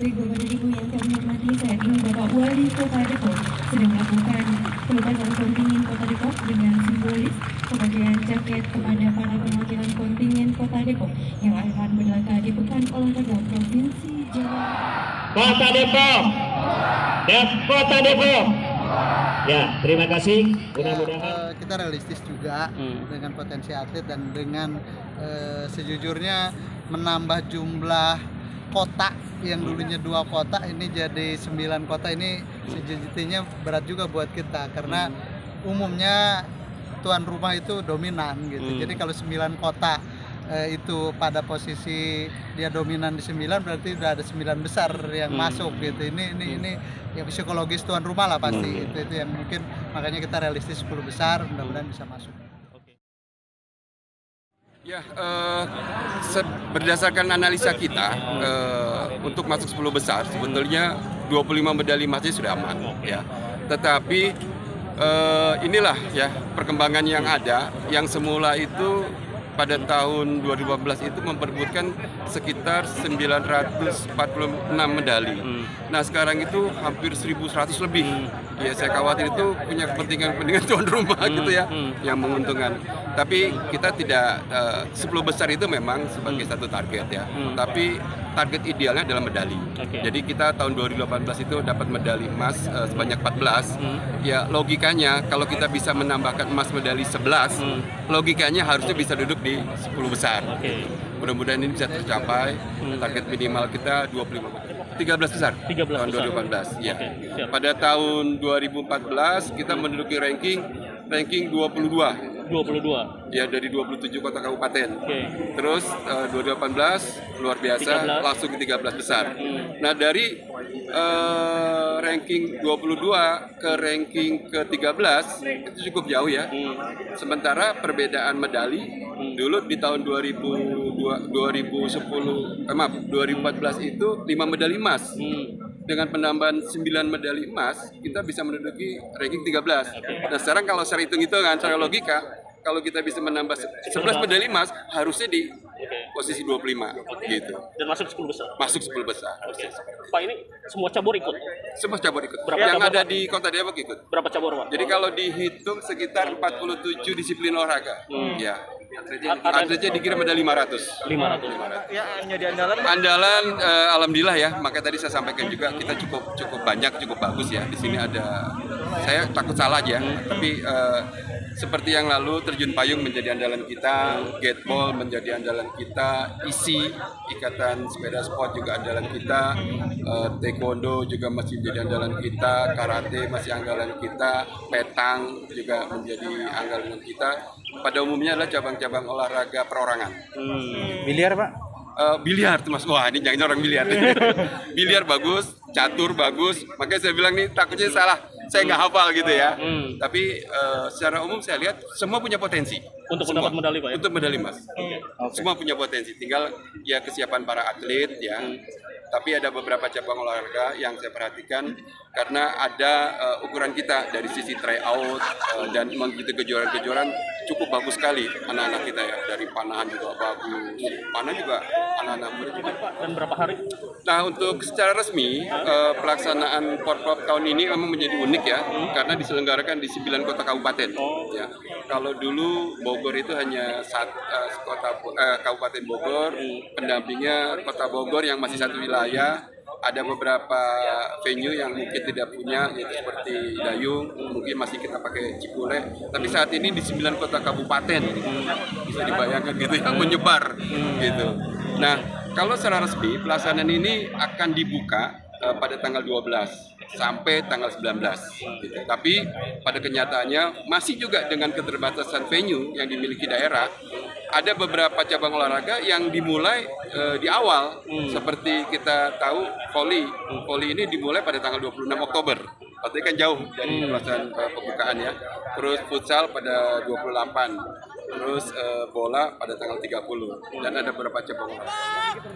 Baik Bapak dan Ibu yang kami hormati, saat ini Bapak Wali Kota Depok sedang melakukan pelepasan kontingen Kota Depok dengan simbolis pemakaian jaket kepada para perwakilan kontingen Kota Depok yang akan berlaga di Pekan Olahraga Provinsi Jawa Kota Depok, Kota Depok. Ya, terima kasih. Mudah-mudahan kita realistis juga dengan potensi atlet dan dengan sejujurnya menambah jumlah kota yang dulunya 2 kota ini jadi 9 kota ini sejujurnya berat juga buat kita karena umumnya tuan rumah itu dominan gitu. Jadi kalau 9 kota itu pada posisi dia dominan di 9 berarti udah ada 9 besar yang masuk gitu. Ini ya psikologis tuan rumah lah pasti. Itu yang mungkin makanya kita realistis 10 besar mudah-mudahan bisa masuk. Ya, berdasarkan analisa kita untuk masuk 10 besar sebetulnya 25 medali emasnya sudah aman ya. Tetapi inilah ya perkembangan yang ada yang semula itu pada tahun 2015 itu memperebutkan sekitar 946 medali. Nah sekarang itu hampir 1.100 lebih. Ya saya khawatir itu punya kepentingan tuan rumah gitu ya yang menguntungkan. Tapi kita tidak 10 besar itu memang sebagai satu target ya. Tapi target idealnya adalah medali. Jadi kita tahun 2018 itu dapat medali emas sebanyak 14. Ya logikanya kalau kita bisa menambahkan emas medali 11, logikanya harusnya bisa duduk di 10 besar. Mudah-mudahan ini bisa tercapai. Target minimal kita 25 medali. 13 besar. 13 tahun 2018. Ya. Pada tahun 2014 kita menduduki ranking 22. Ya dari 27 kota kabupaten. Terus 2018 luar biasa 13. Langsung ke 13 besar. Nah dari ranking 22 ke ranking ke 13 itu cukup jauh ya. Sementara perbedaan medali dulu di tahun 2014 itu 5 medali emas. Dengan penambahan 9 medali emas, kita bisa menduduki ranking 13. Nah sekarang kalau secara hitung-hitungan, secara logika, kalau kita bisa menambah 11 medali emas, harusnya di posisi 25 gitu. dan masuk 10 besar. Masuk 10 besar. Pak ini semua cabur ikut. Semua cabur ikut. Berapa yang cabur, ada Pak? di Kota Depok ikut. Berapa cabur, Pak? Jadi kalau dihitung sekitar 47 disiplin olahraga. Ya. Atletnya dikira medali 500. 500. Ya jadi andalan Andalan alhamdulillah ya, makanya tadi saya sampaikan juga kita cukup banyak, cukup bagus ya. Di sini ada, saya takut salah aja, tapi seperti yang lalu terjun payung menjadi andalan kita, gateball menjadi andalan kita, isi ikatan sepeda sport juga andalan kita, taekwondo juga masih menjadi andalan kita, karate masih andalan kita, petang juga menjadi andalan kita. Pada umumnya adalah cabang-cabang olahraga perorangan. biliar Pak. Biliar tuh mas, wah ini jangan orang biliar. Biliar bagus, catur bagus, makanya saya bilang nih takutnya salah, saya nggak hafal gitu ya. Tapi secara umum saya lihat semua punya potensi. Untuk mendapat medali, Pak ya? Untuk medali emas. Semua punya potensi, tinggal ya kesiapan para atlet ya. Tapi ada beberapa cabang olahraga yang saya perhatikan karena ada ukuran kita dari sisi tryout dan mengikuti kejuaraan-kejuaraan cukup bagus sekali anak-anak kita ya, dari panahan juga bagus, panah juga anak-anak muda juga. Dan berapa hari? Nah untuk secara resmi pelaksanaan Porprov tahun ini memang menjadi unik ya karena diselenggarakan di 9 kota kabupaten. Ya. Kalau dulu Bogor itu hanya Kabupaten Bogor, pendampingnya Kota Bogor yang masih satu wilayah. Ada beberapa venue yang mungkin tidak punya, yaitu seperti Dayung, mungkin masih kita pakai Cipule. Tapi saat ini di 9 kota kabupaten, bisa dibayangkan gitu yang menyebar gitu. Nah, kalau secara resmi pelaksanaan ini akan dibuka pada tanggal 12 sampai tanggal 19 gitu. Tapi pada kenyataannya masih juga dengan keterbatasan venue yang dimiliki daerah, ada beberapa cabang olahraga yang dimulai di awal. Seperti kita tahu voli ini dimulai pada tanggal 26 Oktober. Berarti kan jauh dari pelaksanaan pembukaan ya. Terus futsal pada 28. Terus bola pada tanggal 30 dan ada beberapa cabang olahraga.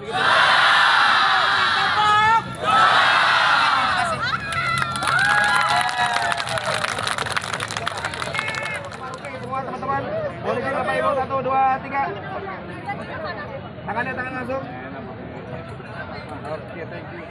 Teman-teman, boleh juga Pak Ibu, 1, 2, 3. Tangannya tangan langsung. Oke, thank you.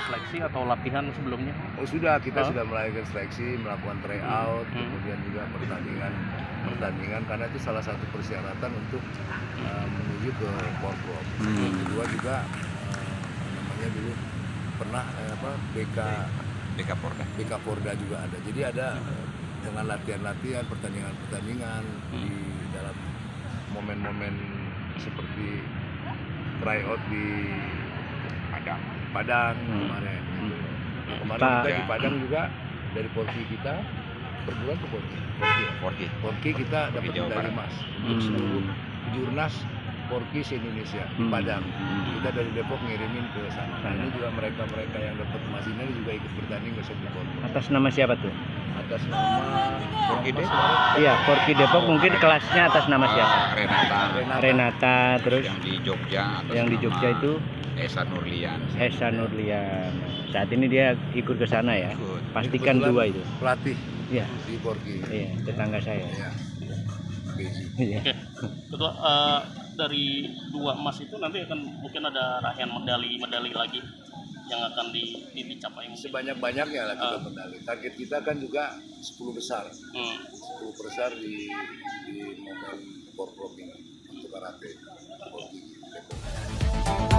Seleksi atau latihan sebelumnya? Oh sudah, kita sudah melakukan seleksi, melakukan tryout, kemudian juga pertandingan karena itu salah satu persyaratan untuk menuju ke Porprov. Yang kedua juga namanya dulu pernah BK Porda juga ada. Jadi ada dengan latihan-latihan, pertandingan-pertandingan di dalam momen-momen seperti tryout di Padang kemarin. Kemarin kita di Padang juga dari Porki kita perguruan ke Porki kita dapat medali emas untuk seluruh jurnas Porki se-Indonesia di Padang. Kita dari Depok ngirimin ke sana. Nah, ini juga mereka yang dapat emas ini juga ikut bertanding besok di Porki. Atas nama siapa tuh? Atas nama Porki Depok. Iya, Porki Depok mungkin kelasnya atas nama siapa? Renata. Terus yang di Jogja itu Esa Nurlian. Saat ini dia ikut ke sana ya. Pastikan kebetulan 2 itu. Pelatih Iya. di Porki. Iya, tetangga saya. Iya. Iya. Oke. Ketua, dari 2 emas itu nanti akan mungkin ada raihan medali lagi yang akan dicapai mungkin. Sebanyak-banyaknya lah kita medali. Target kita kan juga 10 besar. 10 besar di momen Porprov ini untuk karate Porki Depok.